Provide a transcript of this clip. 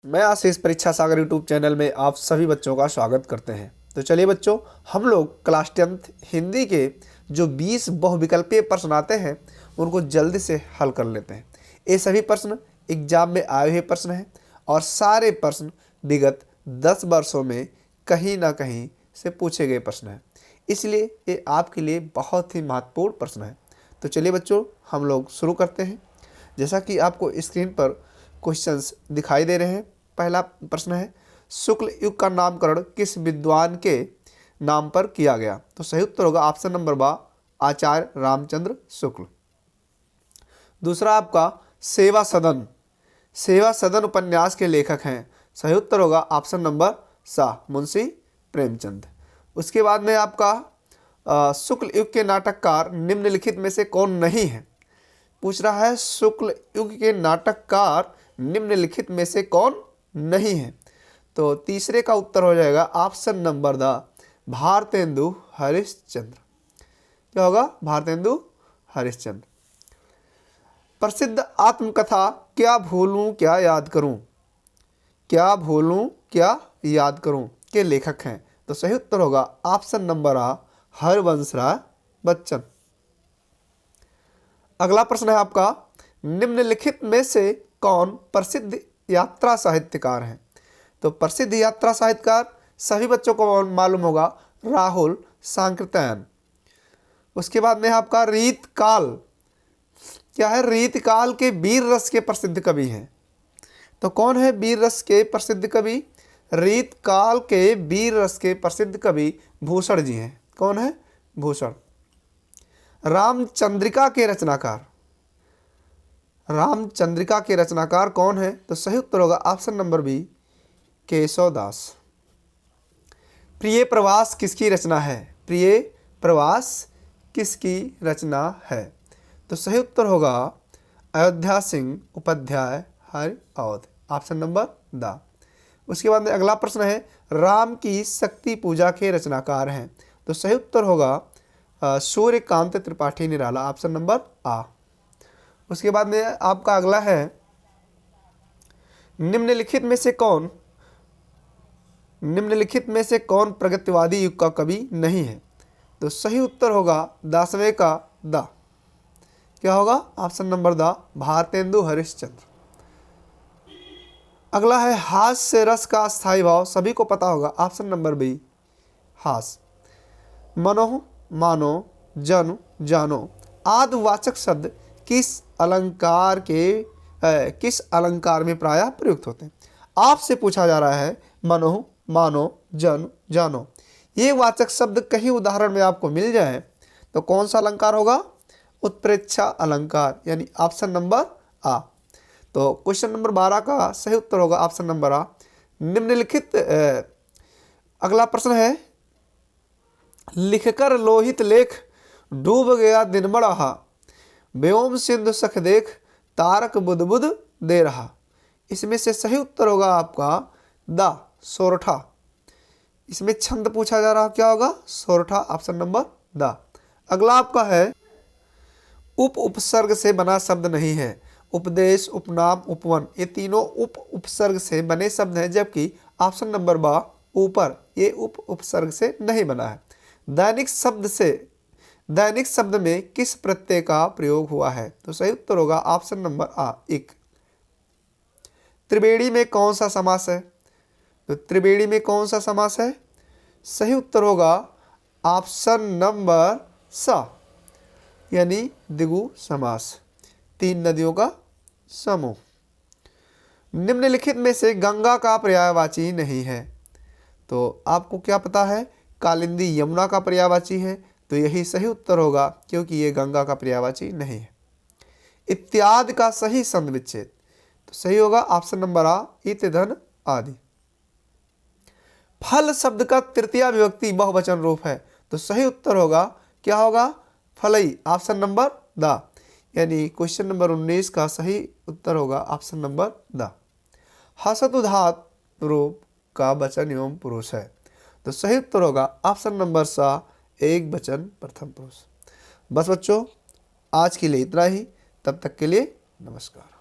मैं आशीष परीक्षा सागर YouTube channel में आप सभी बच्चों का स्वागत करते हैं। तो चलिए बच्चों, हम लोग क्लास 10th हिंदी के जो 20 बहुविकल्पीय प्रश्न आते हैं उनको जल्दी से हल कर लेते हैं। ये सभी प्रश्न एग्जाम में आए हुए प्रश्न हैं और सारे प्रश्न विगत 10 वर्षों में कहीं ना कहीं से पूछे गए प्रश्न हैं, इसलिए ये आपके लिए बहुत ही महत्वपूर्ण प्रश्न है। तो चलिए बच्चों, हम लोग शुरू करते हैं। जैसा कि आपको स्क्रीन पर क्वेश्चंस दिखाई दे रहे हैं। पहला प्रश्न है, शुक्ल युग का नामकरण किस विद्वान के नाम पर किया गया? तो सही उत्तर होगा ऑप्शन नंबर बा, आचार्य रामचंद्र शुक्ल। दूसरा आपका, सेवा सदन। सेवा सदन उपन्यास के लेखक हैं। सही उत्तर होगा ऑप्शन नंबर सा, मुंशी प्रेमचंद। उसके बाद में आपका शुक्ल युग के नाटककार निम्नलिखित में से कौन नहीं है? पूछ रहा है शुक्ल युग के नाटककार निम्नलिखित में से कौन नहीं है? तो तीसरे का उत्तर हो जाएगा option number the, Bharatendu Harishchandra. क्या होगा? भारतेंदु हरिश्चंद्र। प्रसिद्ध आत्मकथा क्या भूलूं क्या याद करूं, क्या भूलूं क्या याद करूं के लेखक हैं? तो सही उत्तर होगा ऑप्शन नंबर आ, हरवंशराय बच्चन। अगला प्रश्न है आपका, निम्नलिखित में से कौन प्रसिद्ध यात्रा साहित्यकार हैं? तो प्रसिद्ध यात्रा साहित्यकार सभी बच्चों को मालूम होगा, राहुल सांकृत्यायन। उसके बाद में आपका रीतकाल। क्या है? रीतकाल के वीर रस के प्रसिद्ध कवि हैं। तो कौन है वीर रस के प्रसिद्ध कवि? रीतकाल के वीर रस के प्रसिद्ध कवि भूषण जी हैं। कौन है? भूषण। रामचंद्रिका के रचनाकार, रामचंद्रिका के रचनाकार कौन है? तो सही उत्तर होगा ऑप्शन नंबर बी, केशवदास। प्रिय प्रवास किसकी रचना है? प्रिय प्रवास किसकी रचना है? तो सही उत्तर होगा Ayodhya Singh Upadhyay Hariaudh, option number D. उसके बाद में अगला प्रश्न है, राम की शक्ति पूजा के रचनाकार हैं? तो सही उत्तर होगा सूर्यकांत त्रिपाठी निराला, ऑप्शन नंबर आ। उसके बाद में आपका अगला है, निम्नलिखित में से कौन प्रगतिवादी युग का कवि नहीं है? तो सही उत्तर होगा 10वें का द। क्या होगा? Option number the, Bharatendu Harishchandra. अगला है, हास्य रस का स्थायी भाव सभी को पता होगा, ऑप्शन नंबर बी, हास। मनो, मानो, जनु, जानो आदि वाचक शब्द किस अलंकार में प्रायः प्रयुक्त होते हैं? आपसे पूछा जा रहा है मनो, मानो, जनु, जानो, ये वाचक शब्द कहीं उदाहरण में आपको मिल जाए तो कौन सा अलंकार होगा? उत्प्रेक्षा अलंकार, यानी ऑप्शन नंबर आ। तो क्वेश्चन नंबर 12 का सही उत्तर होगा ऑप्शन नंबर आ। निम्नलिखित अगला प्रश्न है, लिखकर लोहित लेख डूब गया दिन बड़ा, व्योम सिंधु सख देख तारक बुध बुध दे रहा। इसमें से सही उत्तर होगा आपका द, सोरठा। इसमें छंद पूछा जा रहा, क्या होगा? सोरठा, ऑप्शन नंबर द। अगला आपका है, उपसर्ग से बना शब्द नहीं है। उपदेश, उपनाम, उपवन, ये तीनों उपसर्ग से बने शब्द हैं, जबकि ऑप्शन नंबर बा, ऊपर, ये उपसर्ग से नहीं बना है। दैनिक शब्द में किस प्रत्यय का प्रयोग हुआ है? तो सही उत्तर होगा ऑप्शन नंबर आ, इक। त्रिवेणी में कौन सा समास है? तो त्रिवेणी में कौन सा समास है? सही उत्तर होगा ऑप्शन नंबर सा, यानी द्विगु समास, तीन नदियों का समूह। निम्नलिखित में से गंगा का पर्यायवाची नहीं है? तो आपको क्या पता है? कालिंदी यमुना का पर्यायवाची है, तो यही सही उत्तर होगा, क्योंकि ये गंगा का पर्यायवाची नहीं है। इत्यादि का सही संधि विच्छेद, तो सही होगा ऑप्शन नंबर आ, इत, धन, आदि। फल शब्द का तृतीया विभक्ति बहुवचन रूप है? तो सही उत्तर होगा, क्या होगा? फलई, ऑप्शन नंबर द, यानी क्वेश्चन नंबर 19 का सही उत्तर होगा ऑप्शन नंबर द। हसतु धातु रूप का वचन एवं पुरुष है? तो सही उत्तर होगा ऑप्शन नंबर सा, एक वचन प्रथम पुरुष। बस बच्चों, आज के लिए इतना ही। तब तक के लिए नमस्कार।